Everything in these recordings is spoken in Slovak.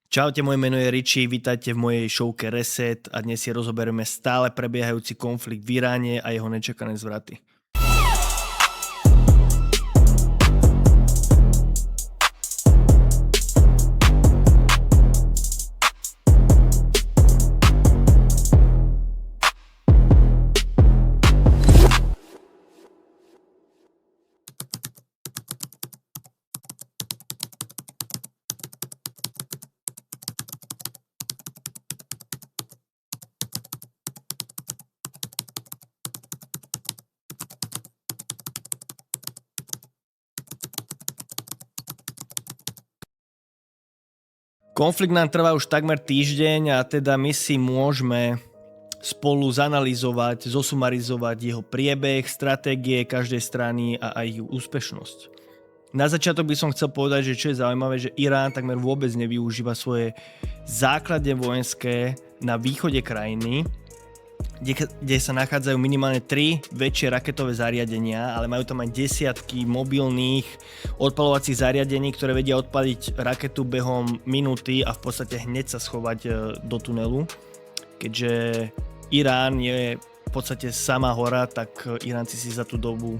Čaute, moje meno je Richie, vítajte v mojej showke Reset a dnes si rozoberieme stále prebiehajúci konflikt v Iráne a jeho nečakané zvraty. Konflikt nám trvá už takmer týždeň a teda my si môžeme spolu zanalizovať, zosumarizovať jeho priebeh, stratégie každej strany a aj ju úspešnosť. Na začiatok by som chcel povedať, že čo je zaujímavé, že Irán takmer vôbec nevyužíva svoje základne vojenské na východe krajiny, kde sa nachádzajú minimálne 3 väčšie raketové zariadenia, ale majú tam aj desiatky mobilných odpaľovacích zariadení, ktoré vedia odpaliť raketu behom minúty a v podstate hneď sa schovať do tunelu. Keďže Irán je v podstate sama hora, tak Iránci si za tú dobu,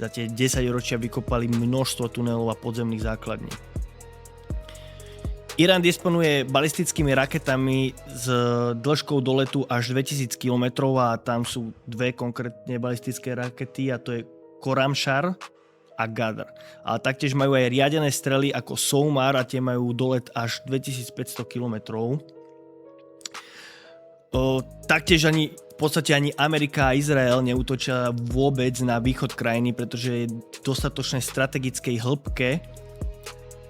za tie 10 ročia vykopali množstvo tunelov a podzemných základní. Irán disponuje balistickými raketami s dĺžkou doletu až 2000 km a tam sú dve konkrétne balistické rakety a to je Khorramshahr a Ghadr. A taktiež majú aj riadené strely ako Soumar a tie majú dolet až 2500 km. Taktiež v podstate ani Amerika a Izrael neútočia vôbec na východ krajiny, pretože je dostatočne strategickej hĺbke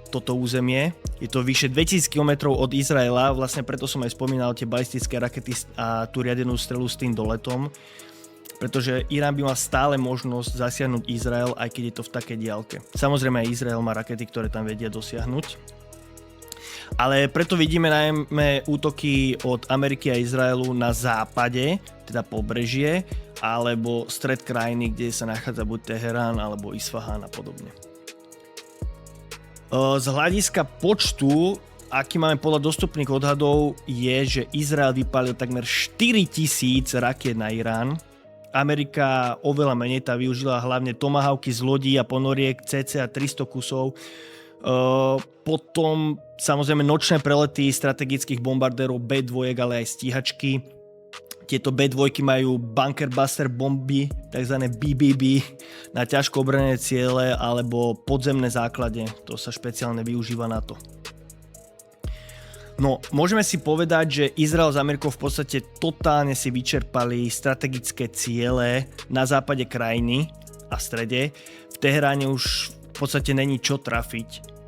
toto územie. Je to vyše 2000 km od Izraela, vlastne preto som aj spomínal tie balistické rakety a tú riadenú strelu s tým doletom, pretože Irán by mal stále možnosť zasiahnuť Izrael, aj keď je to v takej diaľke. Samozrejme aj Izrael má rakety, ktoré tam vedia dosiahnuť. Ale preto vidíme najmä útoky od Ameriky a Izraelu na západe, teda pobrežie, alebo stred krajiny, kde sa nachádza buď Teherán alebo Isfahán a podobne. Z hľadiska počtu, aký máme podľa dostupných odhadov, je, že Izrael vypálil takmer 4000 rakiet na Irán. Amerika oveľa menej, tá využila hlavne tomahawky z lodí a ponoriek cca 300 kusov. Potom samozrejme nočné prelety strategických bombardérov B2, ale aj stíhačky. Tieto B2 majú bunker buster bomby, tzv. BBB, na ťažko obranné ciele alebo podzemné základe. To sa špeciálne využíva na to. No, môžeme si povedať, že Izrael s Amerikou v podstate totálne si vyčerpali strategické ciele na západe krajiny a strede. V Teheráne už v podstate není čo trafiť.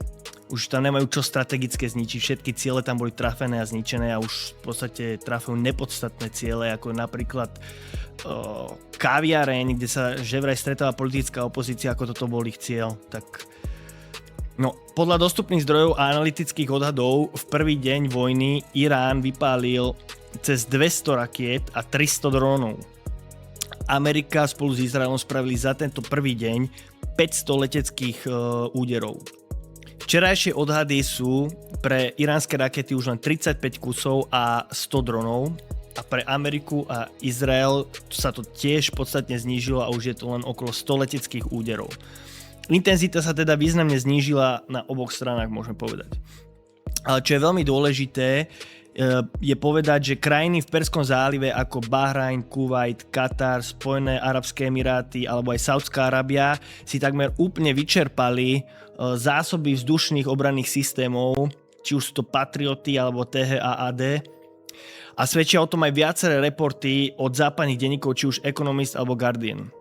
Už tam nemajú čo strategické zničiť. Všetky ciele tam boli trafené a zničené a už v podstate trafujú nepodstatné ciele, ako napríklad kaviareň, kde sa že vraj stretáva politická opozícia, ako toto bol ich cieľ. Tak, no, podľa dostupných zdrojov a analytických odhadov v prvý deň vojny Irán vypálil cez 200 rakiet a 300 drónov. Amerika spolu s Izraelom spravili za tento prvý deň 500 leteckých úderov. Včerajšie odhady sú pre iránske rakety už len 35 kusov a 100 dronov a pre Ameriku a Izrael sa to tiež podstatne znížilo a už je to len okolo 100 leteckých úderov. Intenzita sa teda významne znížila na oboch stranách, môžeme povedať. Ale čo je veľmi dôležité, je povedať, že krajiny v Perskom zálive ako Bahrajn, Kuvajt, Katar, Spojené arabské emiráty alebo aj Saudská Arábia si takmer úplne vyčerpali zásoby vzdušných obranných systémov, či už sú to Patrioty alebo THAAD. A svedčia o tom aj viaceré reporty od západných denníkov, či už Economist alebo Guardian.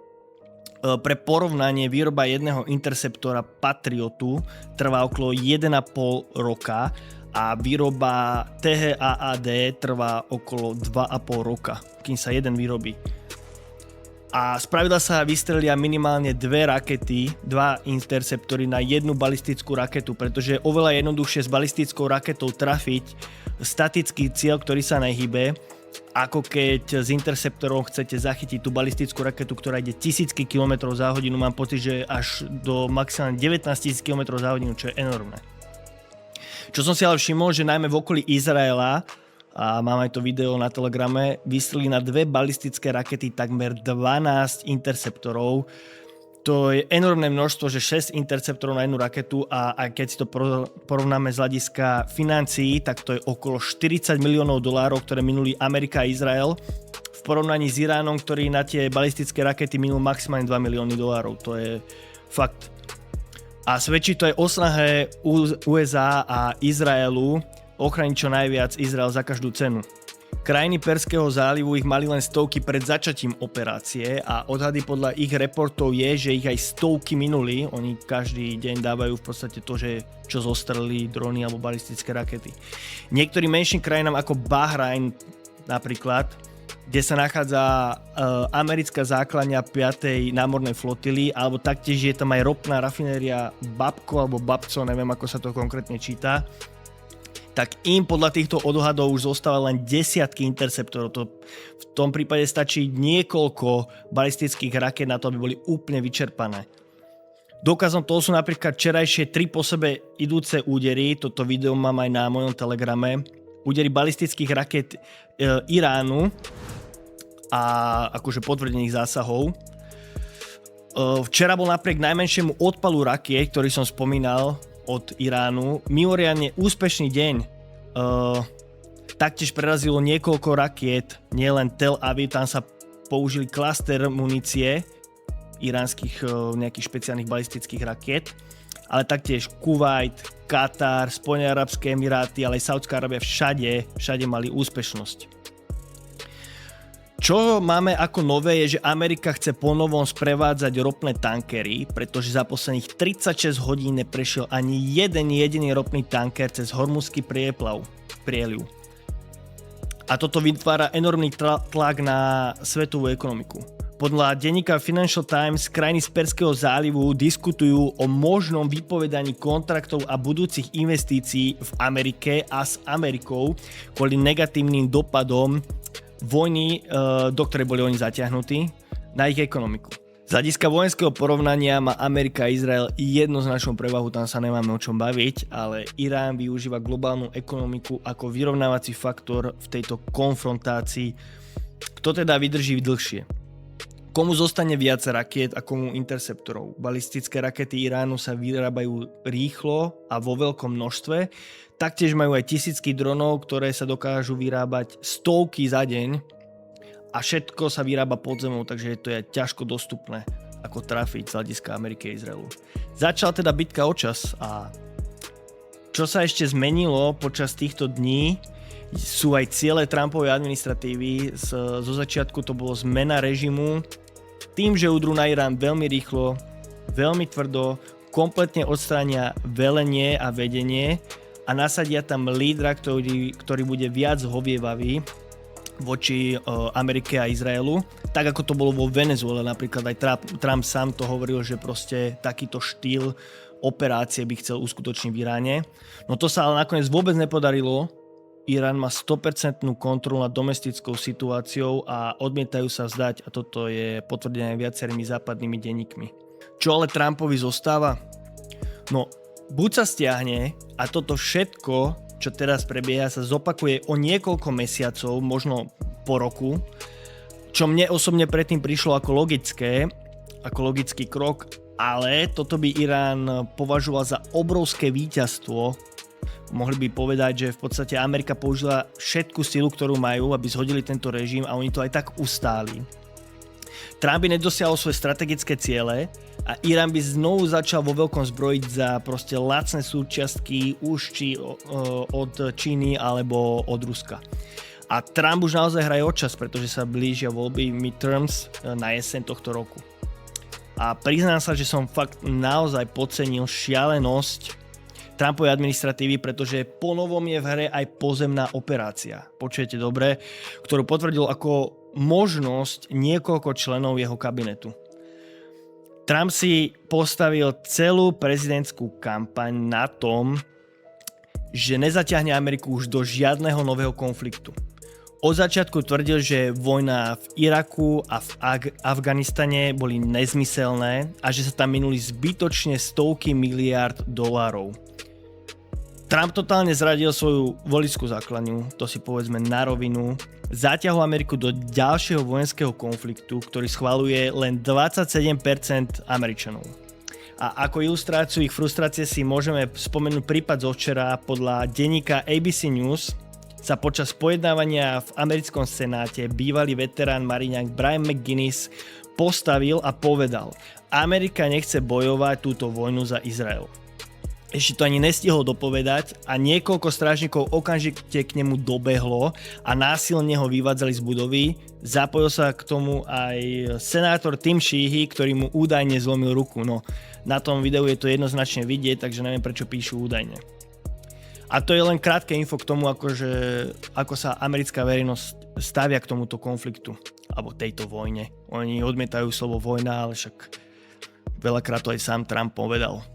Pre porovnanie výroba jedného interceptora Patriotu trvá okolo 1,5 roka a výroba THAAD trvá okolo 2,5 roka, kým sa jeden vyrobí. A spravidla sa vystrelia minimálne 2 rakety, 2 interceptory na jednu balistickú raketu, pretože je oveľa jednoduchšie s balistickou raketou trafiť statický cieľ, ktorý sa nehybe, ako keď s interceptorom chcete zachytiť tú balistickú raketu, ktorá ide tisícky kilometrov za hodinu. Mám pocit, že až do maximálne 19 000 km za hodinu, čo je enormné. Čo som si ale všimol, že najmä v okolí Izraela, a mám aj to video na Telegrame, vystrelili na 2 balistické rakety takmer 12 interceptorov. To je enormné množstvo, že 6 interceptorov na jednu raketu a keď si to porovnáme z hľadiska financií, tak to je okolo $40 miliónov, ktoré minuli Amerika a Izrael v porovnaní s Iránom, ktorý na tie balistické rakety minul maximálne $2 milióny. To je fakt. A svedčí to aj o snahe USA a Izraelu ochrániť čo najviac Izrael za každú cenu. Krajiny Perského zálivu ich mali len stovky pred začatím operácie a odhady podľa ich reportov je, že ich aj stovky minuli. Oni každý deň dávajú v podstate to, že čo zostrelili drony alebo balistické rakety. Niektorým menším krajinám ako Bahrajn napríklad, kde sa nachádza americká základňa 5. námornej flotily, alebo taktiež je tam aj ropná rafinéria Babko alebo Babco, neviem ako sa to konkrétne číta, tak im podľa týchto odhadov už zostáva len desiatky interceptorov. To v tom prípade stačí niekoľko balistických raket na to, aby boli úplne vyčerpané. Dôkazom toho sú napríklad včerajšie 3 po sebe idúce údery, toto video mám aj na mojom Telegrame, údery balistických raket Iránu a akože potvrdených zásahov. Včera bol napriek najmenšiemu odpalu rakiet, ktorý som spomínal, od Iránu mimoriadne úspešný deň. Taktiež prerazilo niekoľko rakiet, nielen Tel Aviv, tam sa použili klaster munície iránskych nejakých špeciálnych balistických rakiet, ale taktiež Kuvajt, Katar, Spojené arabské emiráty, ale aj Saudská Arábia, všade mali úspešnosť. Čo máme ako nové je, že Amerika chce ponovom sprevádzať ropné tankery, pretože za posledných 36 hodín neprešiel ani jeden jediný ropný tanker cez Hormuzský prieliv. A toto vytvára enormný tlak na svetovú ekonomiku. Podľa denníka Financial Times krajiny z Perského zálivu diskutujú o možnom vypovedaní kontraktov a budúcich investícií v Amerike a s Amerikou kvôli negatívnym dopadom vojny, do ktorej boli oni zatiahnutí, na ich ekonomiku. Z hľadiska vojenského porovnania má Amerika a Izrael jednoznačnú prevahu, tam sa nemáme o čom baviť, ale Irán využíva globálnu ekonomiku ako vyrovnávací faktor v tejto konfrontácii. Kto teda vydrží dlhšie? Komu zostane viac rakiet a komu interceptorov? Balistické rakety Iránu sa vyrábajú rýchlo a vo veľkom množstve. Taktiež majú aj tisícky dronov, ktoré sa dokážu vyrábať stovky za deň a všetko sa vyrába pod zemou, takže to je ťažko dostupné ako trafiť z hľadiska Ameriky a Izraelu. Začala teda bitka o čas a čo sa ešte zmenilo počas týchto dní sú aj ciele Trumpovej administratívy. Zo začiatku to bolo zmena režimu tým, že udrú na Irán veľmi rýchlo, veľmi tvrdo, kompletne odstránia velenie a vedenie a nasadia tam lídra, ktorý bude viac hovievavý voči Amerike a Izraelu. Tak ako to bolo vo Venezuele, napríklad aj Trump sám to hovoril, že proste takýto štýl operácie by chcel uskutočniť v Iráne. No to sa ale nakoniec vôbec nepodarilo. Irán má 100% kontrolu nad domestickou situáciou a odmietajú sa vzdať a toto je potvrdené viacerými západnými denníkmi. Čo ale Trumpovi zostáva? No, buď sa stiahne a toto všetko, čo teraz prebieha, sa zopakuje o niekoľko mesiacov, možno po roku, čo mne osobne predtým prišlo ako logický krok, ale toto by Irán považoval za obrovské víťazstvo. Mohli by povedať, že v podstate Amerika použila všetku silu, ktorú majú, aby zhodili tento režim a oni to aj tak ustáli. Trump by nedosiahol svoje strategické ciele a Irán by znovu začal vo veľkom zbrojiť za proste lacné súčiastky už či od Číny alebo od Ruska. A Trump už naozaj hraje o čas, pretože sa blížia voľby midterms na jeseň tohto roku. A priznám sa, že som fakt naozaj podcenil šialenosť Trumpovej administratívy, pretože ponovom je v hre aj pozemná operácia. Počujete dobre, ktorú potvrdil ako možnosť niekoľko členov jeho kabinetu. Trump si postavil celú prezidentskú kampaň na tom, že nezatiahne Ameriku už do žiadneho nového konfliktu. Od začiatku tvrdil, že vojna v Iraku a v Afganistane boli nezmyselné a že sa tam minuli zbytočne stovky miliárd dolárov. Trump totálne zradil svoju voličskú základňu, to si povedzme na rovinu. Zaťahol Ameriku do ďalšieho vojenského konfliktu, ktorý schvaľuje len 27% Američanov. A ako ilustráciu ich frustrácie si môžeme spomenúť prípad zo včera. Podľa denníka ABC News sa počas pojednávania v americkom senáte bývalý veterán mariňák Brian McGuinness postavil a povedal: Amerika nechce bojovať túto vojnu za Izrael. Ešte to ani nestihol dopovedať a niekoľko strážnikov okamžite k nemu dobehlo a násilne ho vyvádzali z budovy. Zapojil sa k tomu aj senátor Tim Sheehy, ktorý mu údajne zlomil ruku. No, na tom videu je to jednoznačne vidieť, takže neviem, prečo píšu údajne. A to je len krátke info k tomu, ako sa americká verejnosť stavia k tomuto konfliktu alebo tejto vojne. Oni odmietajú slovo vojna, ale však veľakrát to aj sám Trump povedal.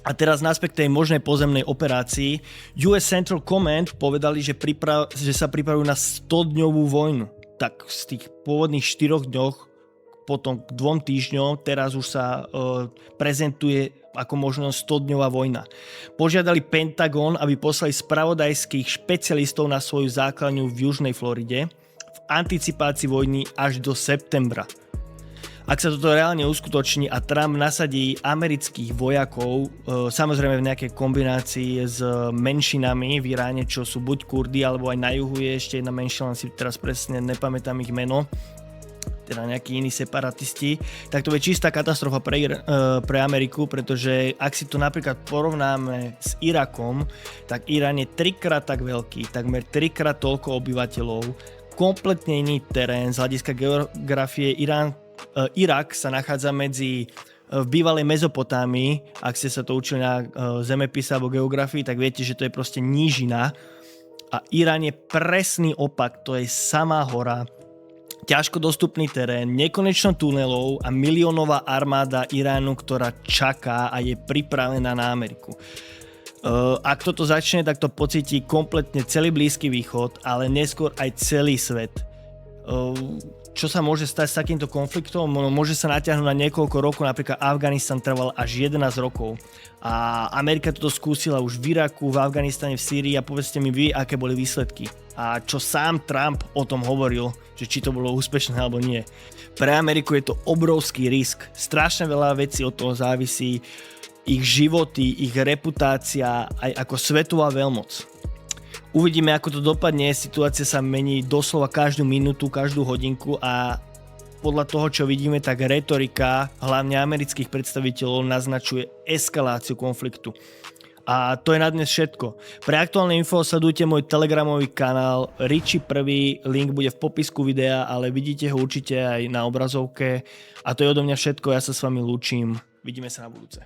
A teraz naspäť k tej možnej pozemnej operácii. US Central Command povedali, že sa pripravujú na 100-dňovú vojnu. Tak z tých pôvodných 4 dňoch, potom k 2 týždňom, teraz už sa prezentuje ako možno 100-dňová vojna. Požiadali Pentagon, aby poslali spravodajských špecialistov na svoju základňu v južnej Floride v anticipácii vojny až do septembra. Ak sa toto reálne uskutoční a Trump nasadí amerických vojakov, samozrejme v nejakej kombinácii s menšinami v Iráne, čo sú buď Kurdi, alebo aj na juhu je ešte jedna menšina, len si teraz presne nepamätám ich meno, teda nejakí iní separatisti, tak to je čistá katastrofa pre Ameriku, pretože ak si to napríklad porovnáme s Irakom, tak Irán je 3-krát tak veľký, takmer 3-krát toľko obyvateľov, kompletne iný terén, z hľadiska geografie Irak sa nachádza v bývalej Mezopotámii. Ak ste sa to učili na zemepise alebo geografii, tak viete, že to je proste nížina. A Irán je presný opak, to je samá hora, ťažko dostupný terén, nekonečno tunelov a miliónová armáda Iránu, ktorá čaká a je pripravená na Ameriku. Ak toto začne, tak to pocíti kompletne celý Blízky východ, ale neskôr aj celý svet. Čo sa môže stať s takýmto konfliktom? Môže sa natiahnuť na niekoľko rokov, napríklad Afganistan trval až 11 rokov a Amerika toto skúsila už v Iraku, v Afganistane, v Sýrii a povedzte mi vy, aké boli výsledky a čo sám Trump o tom hovoril, že či to bolo úspešné alebo nie. Pre Ameriku je to obrovský risk, strašne veľa vecí od toho závisí, ich životy, ich reputácia aj ako svetová veľmoc. Uvidíme, ako to dopadne, situácia sa mení doslova každú minútu, každú hodinku a podľa toho, čo vidíme, tak retorika hlavne amerických predstaviteľov naznačuje eskaláciu konfliktu. A to je na dnes všetko. Pre aktuálne info sledujte môj telegramový kanál Richie1, link bude v popisku videa, ale vidíte ho určite aj na obrazovke. A to je odo mňa všetko, ja sa s vami lúčim, vidíme sa na budúce.